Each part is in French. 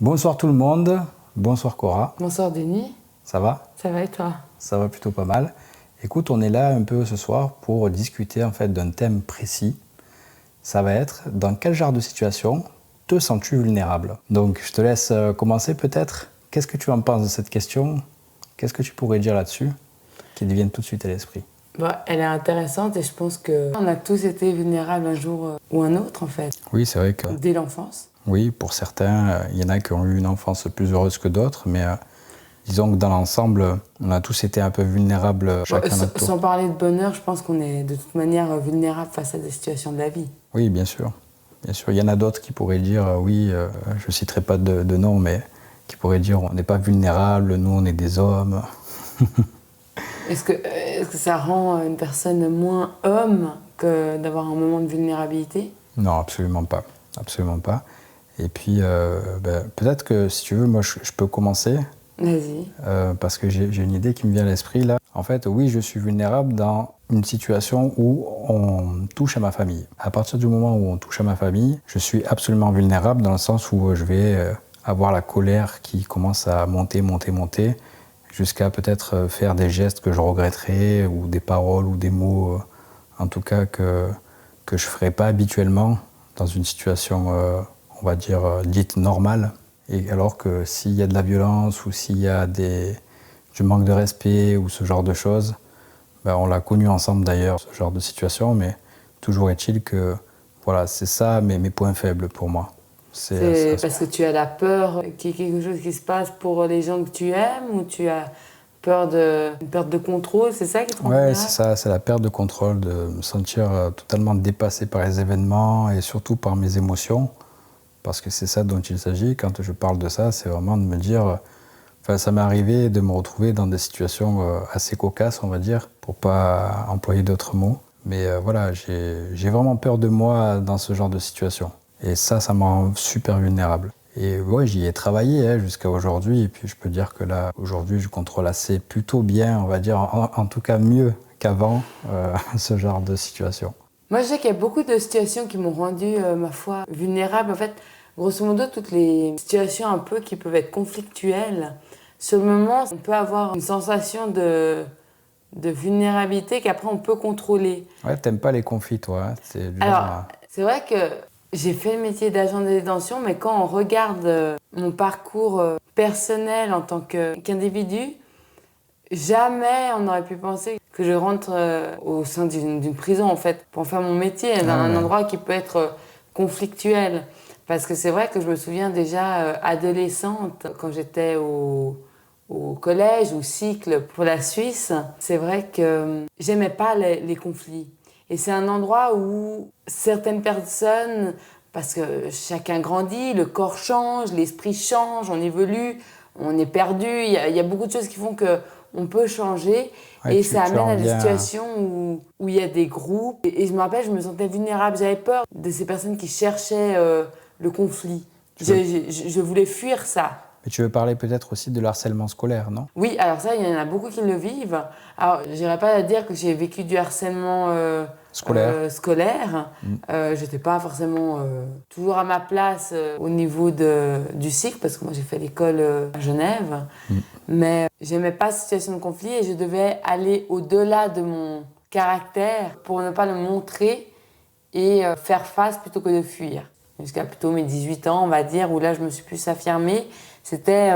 Bonsoir tout le monde, bonsoir Cora. Bonsoir Denis. Ça va? Ça va et toi? Ça va plutôt pas mal. Écoute, on est là un peu ce soir pour discuter en fait d'un thème précis. Ça va être dans quel genre de situation te sens-tu vulnérable? Donc je te laisse commencer peut-être. Qu'est-ce que tu en penses de cette question? Qu'est-ce que tu pourrais dire là-dessus qui te vienne tout de suite à l'esprit? Elle est intéressante et je pense qu'on a tous été vulnérables un jour ou un autre en fait. Oui, c'est vrai que... Dès l'enfance. Oui, pour certains, il y en a qui ont eu une enfance plus heureuse que d'autres, mais disons que dans l'ensemble, on a tous été un peu vulnérables chacun à notre tour. Sans parler de bonheur, je pense qu'on est de toute manière vulnérable face à des situations de la vie. Oui, bien sûr. Bien sûr, il y en a d'autres qui pourraient dire, oui, je ne citerai pas de nom, mais qui pourraient dire, on n'est pas vulnérable, nous on est des hommes. Est-ce que ça rend une personne moins homme que d'avoir un moment de vulnérabilité? Non, absolument pas. Absolument pas. Et puis, peut-être que si tu veux, moi je peux commencer. Vas-y. Parce que j'ai une idée qui me vient à l'esprit là. En fait, oui, je suis vulnérable dans une situation où on touche à ma famille. À partir du moment où on touche à ma famille, je suis absolument vulnérable dans le sens où je vais avoir la colère qui commence à monter, jusqu'à peut-être faire des gestes que je regretterais, ou des paroles ou des mots, en tout cas que je ne ferais pas habituellement dans une situation, on va dire, dite normale. Et alors que s'il y a de la violence ou s'il y a du manque de respect ou ce genre de choses, on l'a connu ensemble d'ailleurs, ce genre de situation, mais toujours est-il que voilà, c'est ça mes points faibles pour moi. C'est parce que tu as la peur qu'il y ait quelque chose qui se passe pour les gens que tu aimes, ou tu as une perte de contrôle, c'est ça qui te rend vulnérable? Ouais, c'est ça, c'est la perte de contrôle, de me sentir totalement dépassé par les événements et surtout par mes émotions. Parce que c'est ça dont il s'agit. Quand je parle de ça, c'est vraiment de me dire... ça m'est arrivé de me retrouver dans des situations assez cocasses, on va dire, pour pas employer d'autres mots. Mais voilà, j'ai vraiment peur de moi dans ce genre de situation. Et ça me rend super vulnérable. Et ouais, j'y ai travaillé jusqu'à aujourd'hui. Et puis je peux dire que là, aujourd'hui, je contrôle assez plutôt bien, on va dire, en tout cas mieux qu'avant, ce genre de situation. Moi, je sais qu'il y a beaucoup de situations qui m'ont rendue, ma foi, vulnérable. En fait, grosso modo, toutes les situations un peu qui peuvent être conflictuelles, sur le moment, on peut avoir une sensation de vulnérabilité qu'après on peut contrôler. Ouais, t'aimes pas les conflits, toi, hein? Alors, c'est vrai que j'ai fait le métier d'agent de détention, mais quand on regarde mon parcours personnel en tant qu'individu, jamais on aurait pu penser que je rentre au sein d'une prison, en fait, pour faire mon métier, dans un endroit qui peut être conflictuel. Parce que c'est vrai que je me souviens déjà, adolescente, quand j'étais au collège, au cycle pour la Suisse, c'est vrai que j'aimais pas les conflits. Et c'est un endroit où certaines personnes, parce que chacun grandit, le corps change, l'esprit change, on évolue, on est perdu, il y a beaucoup de choses qui font qu'on peut changer. Ouais, et ça amène à des situations où il y a des groupes. Et je me rappelle, je me sentais vulnérable, j'avais peur de ces personnes qui cherchaient le conflit. Je voulais fuir ça. Mais tu veux parler peut-être aussi de l'harcèlement scolaire, non? Oui, alors ça, il y en a beaucoup qui le vivent. Alors, je n'irai pas à dire que j'ai vécu du harcèlement scolaire. J'étais pas forcément toujours à ma place au niveau du cycle, parce que moi j'ai fait l'école à Genève. Mais j'aimais pas cette situation de conflit et je devais aller au-delà de mon caractère pour ne pas le montrer et faire face plutôt que de fuir. Jusqu'à plutôt mes 18 ans, on va dire, où là je me suis plus affirmée. C'était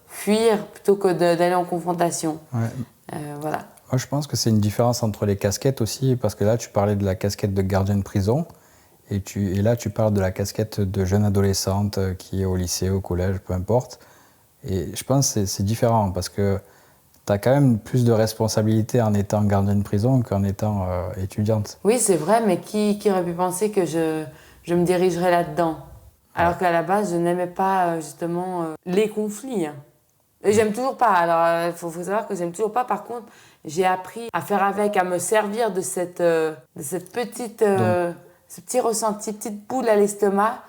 fuir plutôt que d'aller en confrontation. Ouais. Voilà. Moi, je pense que c'est une différence entre les casquettes aussi, parce que là, tu parlais de la casquette de gardien de prison, et là, tu parles de la casquette de jeune adolescente qui est au lycée, au collège, peu importe. Et je pense que c'est différent, parce que tu as quand même plus de responsabilités en étant gardien de prison qu'en étant étudiante. Oui, c'est vrai, mais qui aurait pu penser que je me dirigerais là-dedans? Alors qu'à la base, je n'aimais pas justement les conflits. Et j'aime toujours pas. Alors, il faut savoir que j'aime toujours pas. Par contre, j'ai appris à faire avec, à me servir de cette petite, ce petit ressenti, petite boule à l'estomac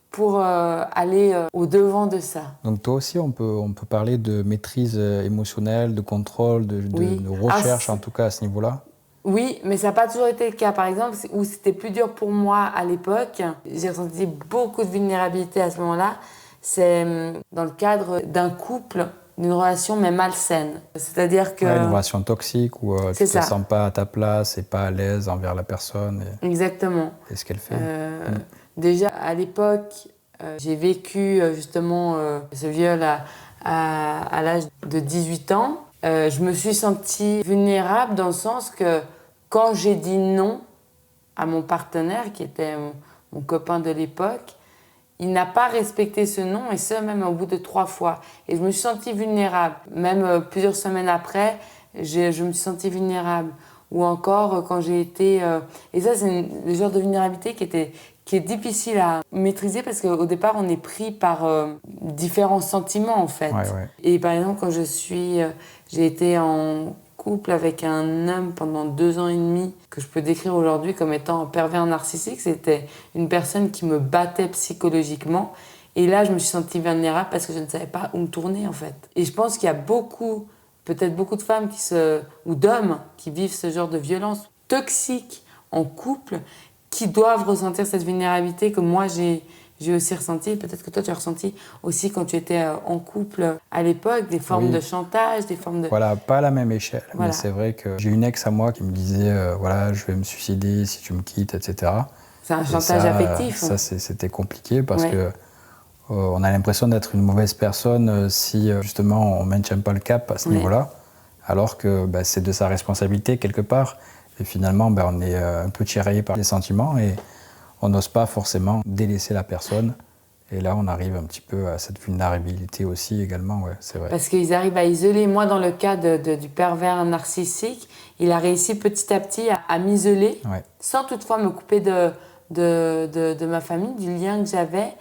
pour aller au-devant de ça. Donc toi aussi, on peut parler de maîtrise émotionnelle, de contrôle, de recherche en tout cas à ce niveau-là. Oui, mais ça n'a pas toujours été le cas. Par exemple, où c'était plus dur pour moi à l'époque, j'ai ressenti beaucoup de vulnérabilité à ce moment-là, c'est dans le cadre d'un couple, d'une relation mais malsaine. C'est-à-dire que... Ouais, une relation toxique où tu ne te ça. sens pas à ta place et pas à l'aise envers la personne. Exactement. Et ce qu'elle fait. Déjà, à l'époque, j'ai vécu justement ce viol à l'âge de 18 ans. Je me suis sentie vulnérable dans le sens que quand j'ai dit non à mon partenaire, qui était mon copain de l'époque, il n'a pas respecté ce non, et ça même au bout de 3 fois. Et je me suis sentie vulnérable. Même plusieurs semaines après, je me suis sentie vulnérable. Ou encore quand j'ai été... et ça, c'est le genre de vulnérabilité qui est difficile à maîtriser parce qu'au départ, on est pris par différents sentiments, en fait. Ouais. Et par exemple, quand j'ai été en couple avec un homme pendant 2 ans et demi, que je peux décrire aujourd'hui comme étant un pervers narcissique, c'était une personne qui me battait psychologiquement. Et là, je me suis sentie vulnérable parce que je ne savais pas où me tourner, en fait. Et je pense qu'il y a peut-être beaucoup de femmes ou d'hommes qui vivent ce genre de violence toxique en couple, qui doivent ressentir cette vulnérabilité que moi j'ai aussi ressenti. Peut-être que toi tu as ressenti aussi quand tu étais en couple à l'époque, des formes de chantage, des formes de... Voilà, pas à la même échelle. Voilà. Mais c'est vrai que j'ai une ex à moi qui me disait voilà, je vais me suicider si tu me quittes, etc. C'est un chantage affectif. Ça, c'était compliqué parce que on a l'impression d'être une mauvaise personne si justement on ne maintient pas le cap à ce niveau-là, alors que c'est de sa responsabilité quelque part. Et finalement, on est un peu tiraillé par les sentiments et on n'ose pas forcément délaisser la personne. Et là, on arrive un petit peu à cette vulnérabilité aussi également, ouais, c'est vrai. Parce qu'ils arrivent à isoler. Moi, dans le cas du pervers narcissique, il a réussi petit à petit à m'isoler, sans toutefois me couper de ma famille, du lien que j'avais.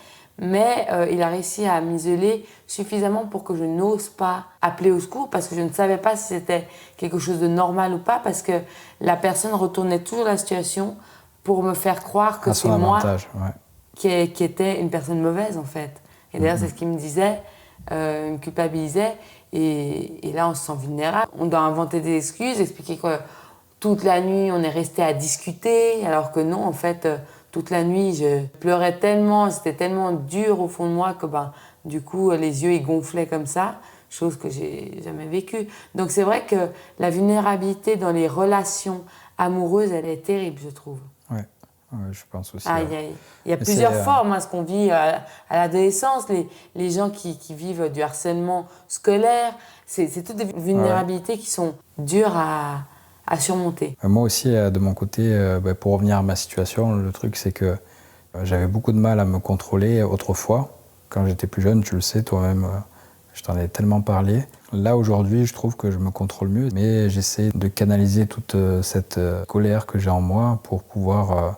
Mais il a réussi à m'isoler suffisamment pour que je n'ose pas appeler au secours parce que je ne savais pas si c'était quelque chose de normal ou pas, parce que la personne retournait toujours la situation pour me faire croire que c'est moi qui était une personne mauvaise, en fait. Et d'ailleurs, c'est ce qu'il me disait, il me culpabilisait. Et là, on se sent vulnérable. On doit inventer des excuses, expliquer que toute la nuit, on est resté à discuter, alors que non, en fait... toute la nuit, je pleurais tellement, c'était tellement dur au fond de moi que du coup, les yeux ils gonflaient comme ça, chose que j'ai jamais vécue. Donc c'est vrai que la vulnérabilité dans les relations amoureuses, elle est terrible, je trouve. Ouais, je pense aussi. Il y a plusieurs formes, ce qu'on vit à l'adolescence, les gens qui vivent du harcèlement scolaire, c'est toutes des vulnérabilités qui sont dures à surmonter. Moi aussi, de mon côté, pour revenir à ma situation, le truc c'est que j'avais beaucoup de mal à me contrôler autrefois. Quand j'étais plus jeune, tu le sais toi-même, je t'en ai tellement parlé. Là aujourd'hui, je trouve que je me contrôle mieux, mais j'essaie de canaliser toute cette colère que j'ai en moi pour pouvoir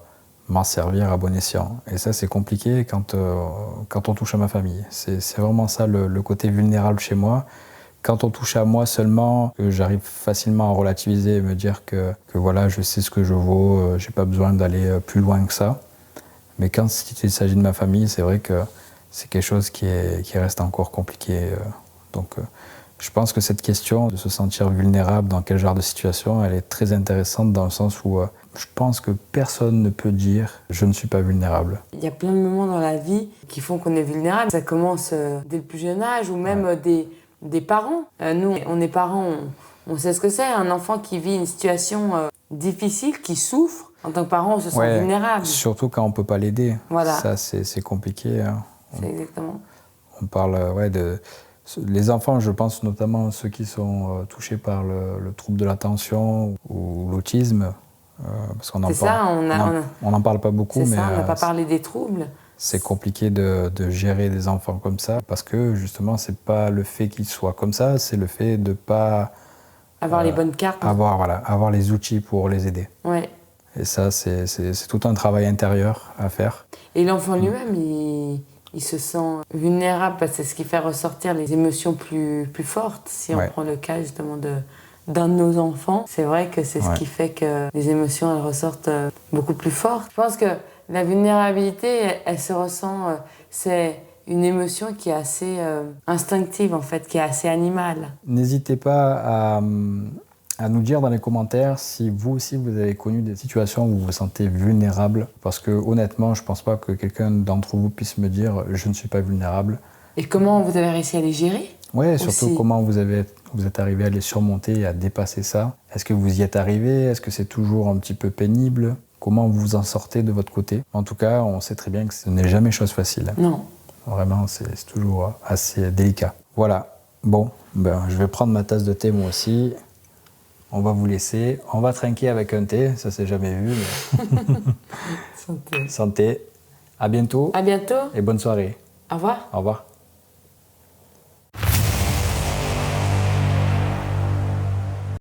m'en servir à bon escient. Et ça, c'est compliqué quand on touche à ma famille. C'est vraiment ça le côté vulnérable chez moi. Quand on touche à moi seulement, j'arrive facilement à relativiser et me dire que voilà, je sais ce que je vaux, j'ai pas besoin d'aller plus loin que ça. Mais quand il s'agit de ma famille, c'est vrai que c'est quelque chose qui reste encore compliqué. Donc je pense que cette question de se sentir vulnérable dans quel genre de situation, elle est très intéressante dans le sens où je pense que personne ne peut dire « je ne suis pas vulnérable ». Il y a plein de moments dans la vie qui font qu'on est vulnérable. Ça commence dès le plus jeune âge ou même des parents. Nous, on est parents, on sait ce que c'est. Un enfant qui vit une situation difficile, qui souffre, en tant que parent, on se sent vulnérable. Surtout quand on ne peut pas l'aider. Voilà. Ça, c'est compliqué. Hein. C'est exactement. On parle de... Les enfants, je pense notamment ceux qui sont touchés par le trouble de l'attention ou l'autisme, parce qu'on n'en parle pas beaucoup. C'est ça, on n'a pas parlé des troubles. C'est compliqué de gérer des enfants comme ça parce que justement, c'est pas le fait qu'ils soient comme ça, c'est le fait de pas avoir les bonnes cartes. Avoir les outils pour les aider. Ouais. Et ça, c'est tout un travail intérieur à faire. Et l'enfant lui-même, il se sent vulnérable parce que c'est ce qui fait ressortir les émotions plus fortes. Si on prend le cas justement d'un de nos enfants, c'est vrai que c'est ce qui fait que les émotions elles ressortent beaucoup plus fortes. Je pense que la vulnérabilité, elle se ressent, c'est une émotion qui est assez instinctive en fait, qui est assez animale. N'hésitez pas à nous dire dans les commentaires si vous aussi vous avez connu des situations où vous vous sentez vulnérable, parce que honnêtement, je pense pas que quelqu'un d'entre vous puisse me dire « je ne suis pas vulnérable ». Et comment vous avez réussi à les gérer? Ouais, surtout aussi. comment vous êtes arrivé à les surmonter et à dépasser ça. Est-ce que vous y êtes arrivé? Est-ce que c'est toujours un petit peu pénible? Comment vous en sortez de votre côté? En tout cas, on sait très bien que ce n'est jamais chose facile. Non. Vraiment, c'est toujours assez délicat. Voilà. Bon, ben, je vais prendre ma tasse de thé moi aussi. On va vous laisser. On va trinquer avec un thé. Ça s'est jamais vu. Mais... Santé. Santé. À bientôt À bientôt. et bonne soirée. Au revoir. Au revoir.